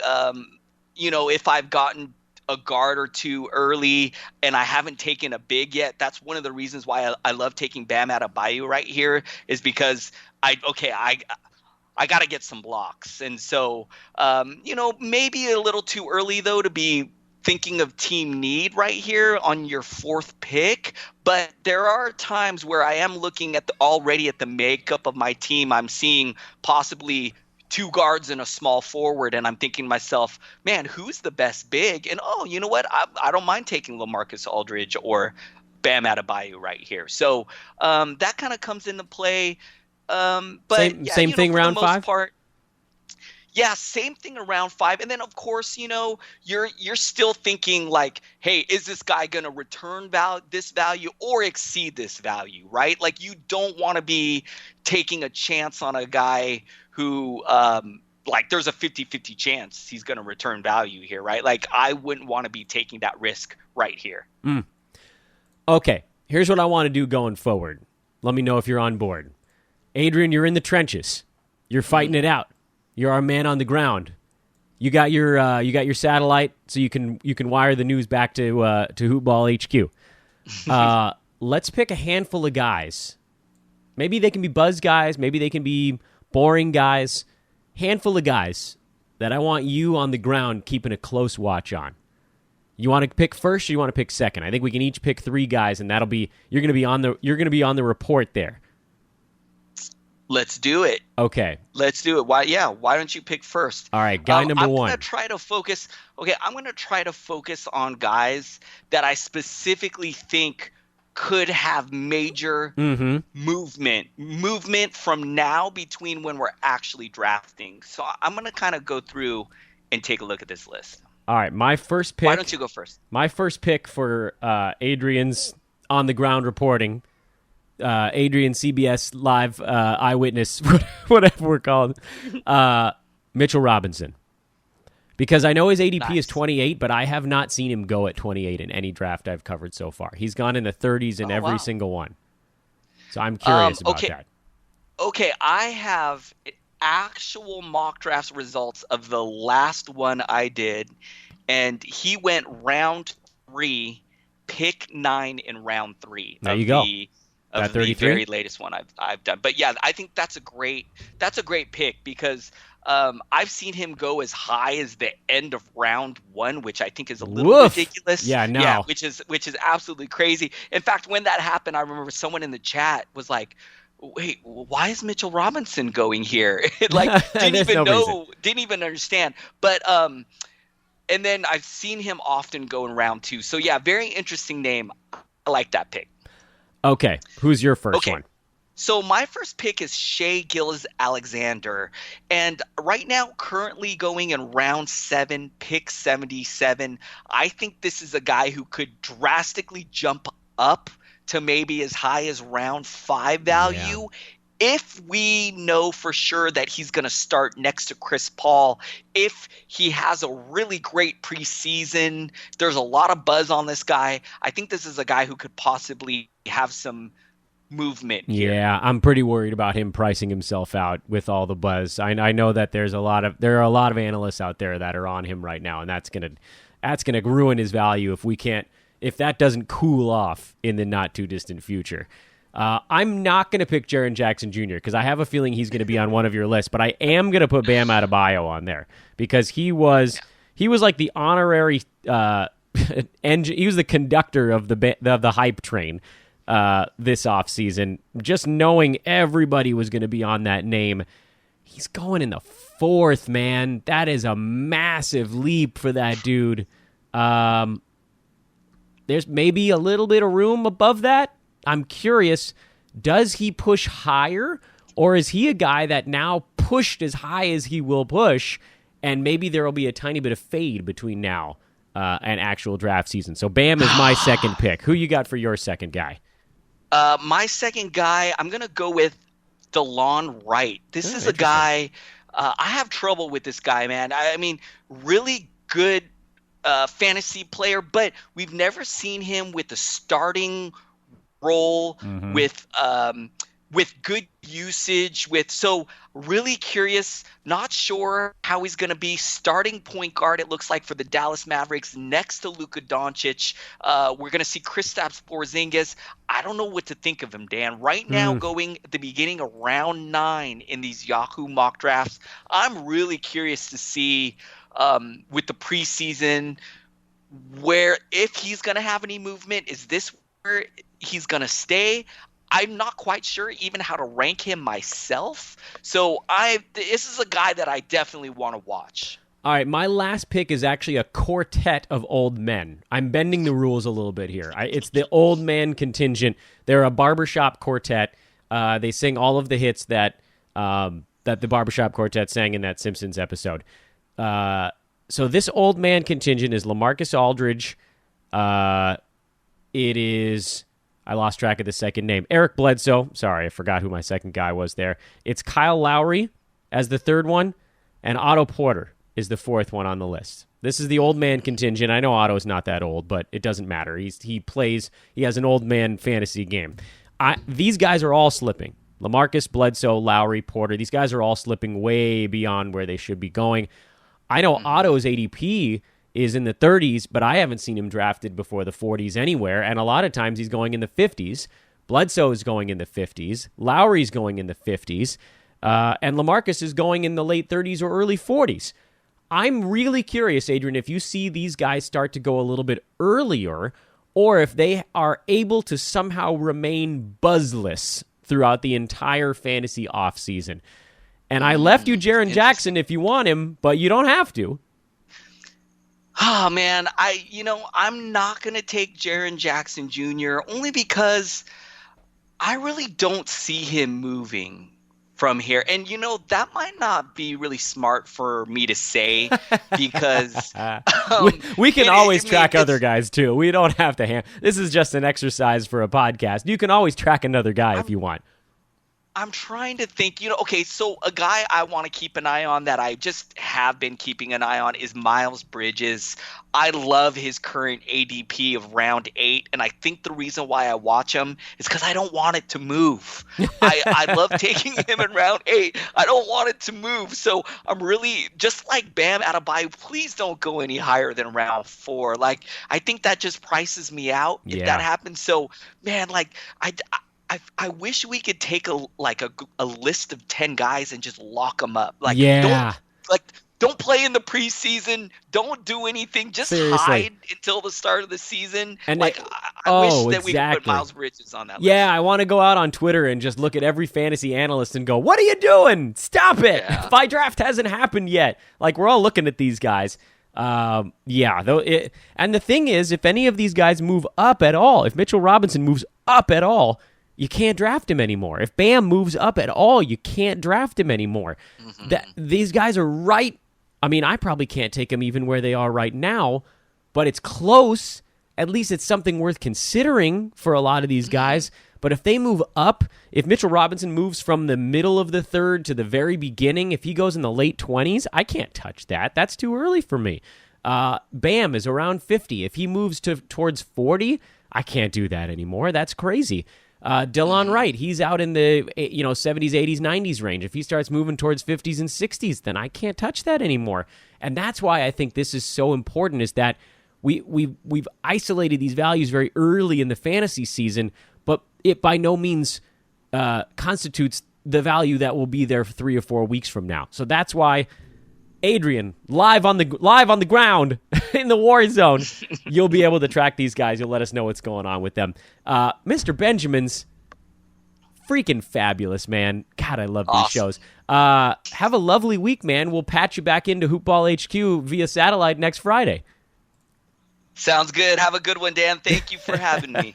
if I've gotten a guard or two early and I haven't taken a big yet, that's one of the reasons why I love taking Bam Adebayo right here, is because I got to get some blocks. And so, maybe a little too early, though, to be thinking of team need right here on your 4th pick. But there are times where I am looking already at the makeup of my team. I'm seeing possibly two guards and a small forward, and I'm thinking to myself, man, who's the best big? And you know what? I don't mind taking LaMarcus Aldridge or Bam Adebayo right here. So that kind of comes into play. But same thing for round the most 5. part, yeah, same thing around 5. And then of course, you're still thinking like, hey, is this guy going to return this value or exceed this value, right? Like you don't want to be taking a chance on a guy who like there's a 50-50 chance he's going to return value here, right? Like I wouldn't want to be taking that risk right here. Okay, here's what I want to do going forward. Let me know if you're on board. Adrian, you're in the trenches. You're fighting it out. You're our man on the ground. You got your satellite, so you can wire the news back to Hoopball HQ. Let's pick a handful of guys. Maybe they can be buzz guys. Maybe they can be boring guys. Handful of guys that I want you on the ground keeping a close watch on. You want to pick first, or you want to pick second? I think we can each pick 3 guys, and you're going to be on the report there. Let's do it. Okay. Let's do it. Why don't you pick first? All right, guy number 1. I'm going to try to focus on guys that I specifically think could have major movement from now between when we're actually drafting. So I'm going to kind of go through and take a look at this list. All right, my first pick. Why don't you go first? My first pick for Adrian's on the ground reporting. Adrian CBS Live Eyewitness, whatever we're called, Mitchell Robinson. Because I know his ADP is 28, but I have not seen him go at 28 in any draft I've covered so far. He's gone in the 30s in every single one. So I'm curious about that. Okay, I have actual mock draft results of the last one I did, and he went round 3, pick 9 in round 3. There you go. Of the very latest one I've done. But yeah, I think that's a great pick because I've seen him go as high as the end of round 1, which I think is a little ridiculous. Yeah, which is absolutely crazy. In fact, when that happened, I remember someone in the chat was like, wait, why is Mitchell Robinson going here? Like didn't even understand. But and then I've seen him often go in round 2. So yeah, very interesting name. I like that pick. Okay, who's your first one? So my first pick is Shai Gilgeous-Alexander, and right now currently going in round 7, pick 77. I think this is a guy who could drastically jump up to maybe as high as round 5 value. If we know for sure that he's going to start next to Chris Paul, if he has a really great preseason, there's a lot of buzz on this guy. I think this is a guy who could possibly have some movement here. Yeah, I'm pretty worried about him pricing himself out with all the buzz. I know that there are a lot of analysts out there that are on him right now, and that's gonna ruin his value if that doesn't cool off in the not too distant future. I'm not going to pick Jaren Jackson Jr. because I have a feeling he's going to be on one of your lists, but I am going to put Bam Adebayo on there because he was like the honorary he was the conductor of the hype train this offseason. Just knowing everybody was going to be on that name. He's going in the 4th, man. That is a massive leap for that dude. There's maybe a little bit of room above that. I'm curious, does he push higher, or is he a guy that now pushed as high as he will push, and maybe there will be a tiny bit of fade between now and actual draft season? So Bam is my second pick. Who you got for your second guy? My second guy, I'm going to go with DeLon Wright. This is a guy, I have trouble with this guy, man. I mean, really good fantasy player, but we've never seen him with the starting role with good usage so really curious, not sure how he's going to be starting point guard. It looks like for the Dallas Mavericks next to Luka Doncic. We're going to see Kristaps Porzingis. I don't know what to think of him, Dan. Right now going at the beginning of round 9 in these Yahoo mock drafts, I'm really curious to see with the preseason where if he's going to have any movement. Is this where he's going to stay? I'm not quite sure even how to rank him myself. So this is a guy that I definitely want to watch. All right, my last pick is actually a quartet of old men. I'm bending the rules a little bit here. It's the old man contingent. They're a barbershop quartet. They sing all of the hits that the barbershop quartet sang in that Simpsons episode. So this old man contingent is LaMarcus Aldridge. It is... I lost track of the second name. Eric Bledsoe. Sorry, I forgot who my second guy was there. It's Kyle Lowry as the third one, and Otto Porter is the fourth one on the list. This is the old man contingent. I know Otto's not that old, but it doesn't matter. He has an old man fantasy game. These guys are all slipping. LaMarcus, Bledsoe, Lowry, Porter. These guys are all slipping way beyond where they should be going. I know Otto's ADP is in the 30s, but I haven't seen him drafted before the 40s anywhere, and a lot of times he's going in the 50s. Bledsoe is going in the 50s. Lowry's going in the 50s. And LaMarcus is going in the late 30s or early 40s. I'm really curious, Adrian, if you see these guys start to go a little bit earlier, or if they are able to somehow remain buzzless throughout the entire fantasy offseason. And I left you Jaren Jackson if you want him, but you don't have to. Oh, man, I'm not going to take Jaren Jackson Jr. only because I really don't see him moving from here. And, that might not be really smart for me to say because we can always track other guys, too. We don't have to this is just an exercise for a podcast. You can always track another guy if you want. I'm trying to think, okay, so a guy I want to keep an eye on that I just have been keeping an eye on is Miles Bridges. I love his current ADP of round 8, and I think the reason why I watch him is because I don't want it to move. I love taking him in round 8. I don't want it to move, so I'm really, just like Bam Adebayo, please don't go any higher than round 4. Like, I think that just prices me out if that happens. So, man, like, I wish we could take a list of 10 guys and just lock them up. Like, don't play in the preseason. Don't do anything. Just hide until the start of the season. And I wish that we could put Miles Bridges on that list. Yeah, I want to go out on Twitter and just look at every fantasy analyst and go, what are you doing? Stop it. Yeah. My draft hasn't happened yet. Like, we're all looking at these guys. And the thing is, if any of these guys move up at all, if Mitchell Robinson moves up at all, you can't draft him anymore. If Bam moves up at all, you can't draft him anymore. These guys are right. I mean, I probably can't take them even where they are right now, but it's close. At least it's something worth considering for a lot of these guys. But if they move up, if Mitchell Robinson moves from the middle of the third to the very beginning, if he goes in the late 20s, I can't touch that. That's too early for me. Bam is around 50. If he moves towards 40, I can't do that anymore. That's crazy. Delon Wright, he's out in the 70s, 80s, 90s range. If he starts moving towards 50s and 60s, then I can't touch that anymore. And that's why I think this is so important, is that we've isolated these values very early in the fantasy season, but it by no means constitutes the value that will be there 3 or 4 weeks from now. So that's why, Adrian, live on the ground in the war zone, you'll be able to track these guys. You'll let us know what's going on with them. Mr. Benjamin's freaking fabulous, man. God, I love these shows. Have a lovely week, man. We'll patch you back into Hoopball HQ via satellite next Friday. Sounds good. Have a good one, Dan. Thank you for having me.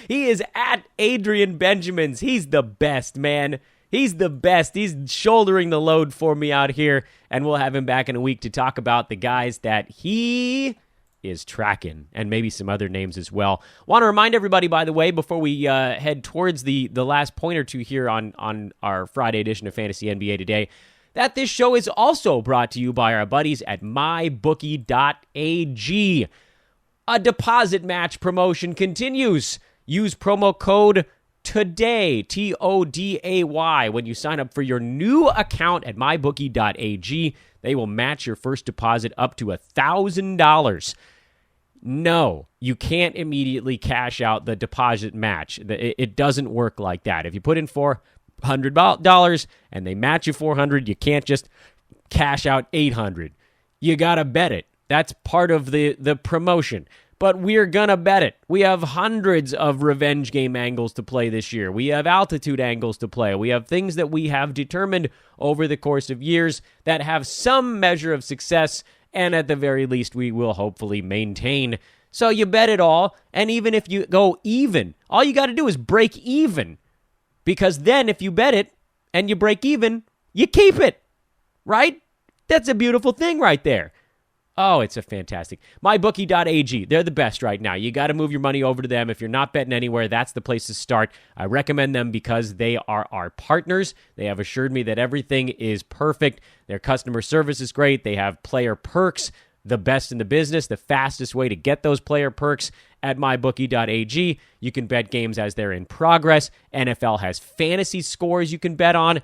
He is at Adrian Benjamins. He's the best, man. He's the best. He's shouldering the load for me out here, and we'll have him back in a week to talk about the guys that he is tracking, and maybe some other names as well. Want to remind everybody, by the way, before we head towards the last point or two here on our Friday edition of Fantasy NBA Today, that this show is also brought to you by our buddies at mybookie.ag. A deposit match promotion continues. Use promo code TODAY, TODAY, when you sign up for your new account at mybookie.ag. They will match your first deposit up to $1,000. No, you can't immediately cash out the deposit match. It doesn't work like that. If you put in $400 and they match you $400, you can't just cash out $800. You got to bet it. That's part of the promotion. but we're going to bet it. We have hundreds of revenge game angles to play this year. We have altitude angles to play. We have things that we have determined over the course of years that have some measure of success, and at the very least, we will hopefully maintain. So you bet it all, and even if you go even, all you got to do is break even, because then if you bet it and you break even, you keep it, right? That's a beautiful thing right there. Oh, it's a fantastic. MyBookie.ag, they're the best right now. You got to move your money over to them. If you're not betting anywhere, that's the place to start. I recommend them because they are our partners. They have assured me that everything is perfect. Their customer service is great. They have player perks, the best in the business, the fastest way to get those player perks at MyBookie.ag. You can bet games as they're in progress. NFL has fantasy scores you can bet on.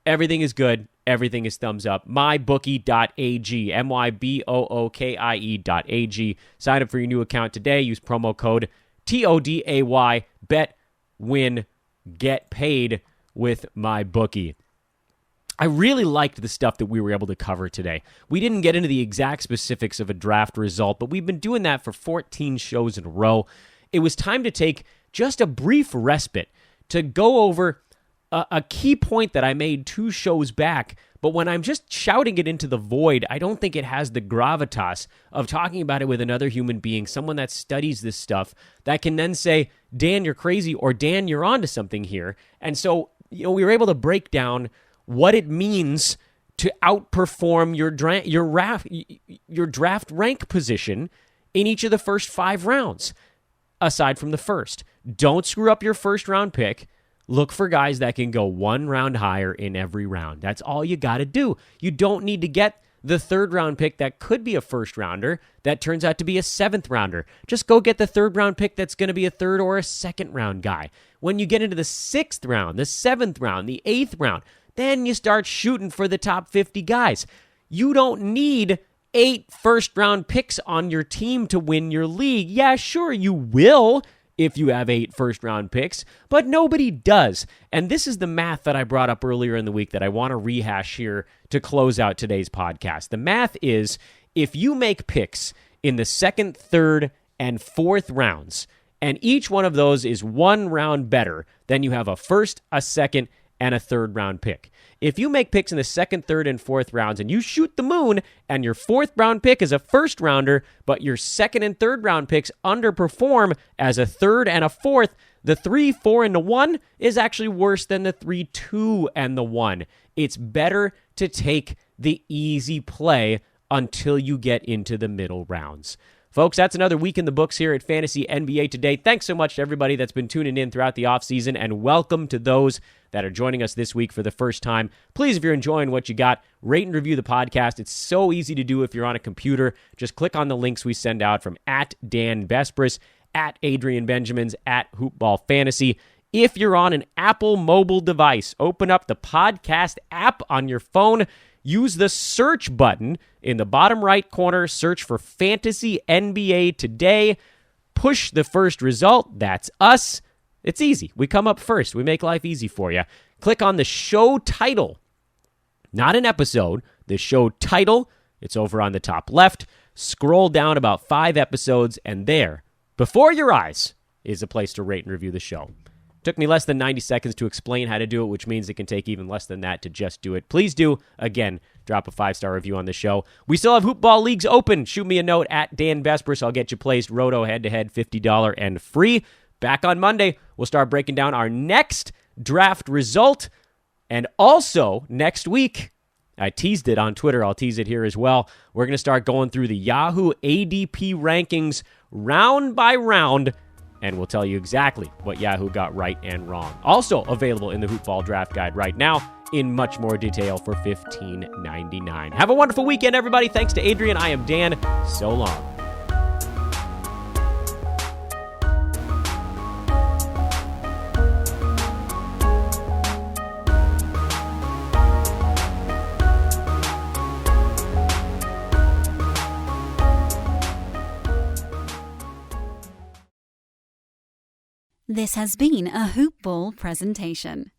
Everything is good. Everything is thumbs up. MyBookie.ag. MyBookie.ag. Sign up for your new account today. Use promo code TODAY. Bet, win, get paid with MyBookie. I really liked the stuff that we were able to cover today. We didn't get into the exact specifics of a draft result, but we've been doing that for 14 shows in a row. It was time to take just a brief respite to go over a key point that I made 2 shows back, but when I'm just shouting it into the void, I don't think it has the gravitas of talking about it with another human being, someone that studies this stuff, that can then say, Dan, you're crazy, or Dan, you're onto something here. And so, we were able to break down what it means to outperform your draft rank position in each of the first 5 rounds, aside from the first. Don't screw up your first round pick. Look for guys that can go 1 round higher in every round. That's all you got to do. You don't need to get the 3rd round pick that could be a 1st rounder that turns out to be a 7th rounder. Just go get the 3rd round pick that's going to be a 3rd or a 2nd round guy. When you get into the 6th round, the 7th round, the 8th round, then you start shooting for the top 50 guys. You don't need 8 first-round picks on your team to win your league. Yeah, sure, you will if you have 8 first-round picks, but nobody does. And this is the math that I brought up earlier in the week that I want to rehash here to close out today's podcast. The math is, if you make picks in the 2nd, 3rd, and 4th rounds, and each one of those is 1 round better, then you have a 1st, a 2nd, and a 3rd round pick. If you make picks in the 2nd, 3rd, and 4th rounds and you shoot the moon and your 4th round pick is a 1st rounder, but your 2nd and 3rd round picks underperform as a 3rd and a 4th, the 3, 4, and the 1 is actually worse than the 3, 2, and the 1. It's better to take the easy play until you get into the middle rounds. Folks, that's another week in the books here at Fantasy NBA Today. Thanks so much to everybody that's been tuning in throughout the offseason, and welcome to those that are joining us this week for the first time. Please, if you're enjoying what you got, rate and review the podcast. It's so easy to do if you're on a computer. Just click on the links we send out from @Dan Besbris, @Adrian Benjamins, @Hoopball Fantasy. If you're on an Apple mobile device, open up the podcast app on your phone. Use the search button in the bottom right corner. Search for Fantasy NBA Today. Push the first result. That's us. It's easy. We come up first. We make life easy for you. Click on the show title. Not an episode. The show title. It's over on the top left. Scroll down about 5 episodes, and there, before your eyes, is a place to rate and review the show. Took me less than 90 seconds to explain how to do it, which means it can take even less than that to just do it. Please do. Again, drop a 5-star review on the show. We still have Hoopball Leagues open. Shoot me a note @Dan Besbris. I'll get you placed. Roto head-to-head, $50 and free. Back on Monday, we'll start breaking down our next draft result. And also, next week, I teased it on Twitter. I'll tease it here as well. We're going to start going through the Yahoo ADP rankings round by round, and we'll tell you exactly what Yahoo got right and wrong. Also available in the Hoopball Draft Guide right now in much more detail for $15.99. Have a wonderful weekend, everybody. Thanks to Adrian. I am Dan. So long. This has been a Hoop Ball presentation.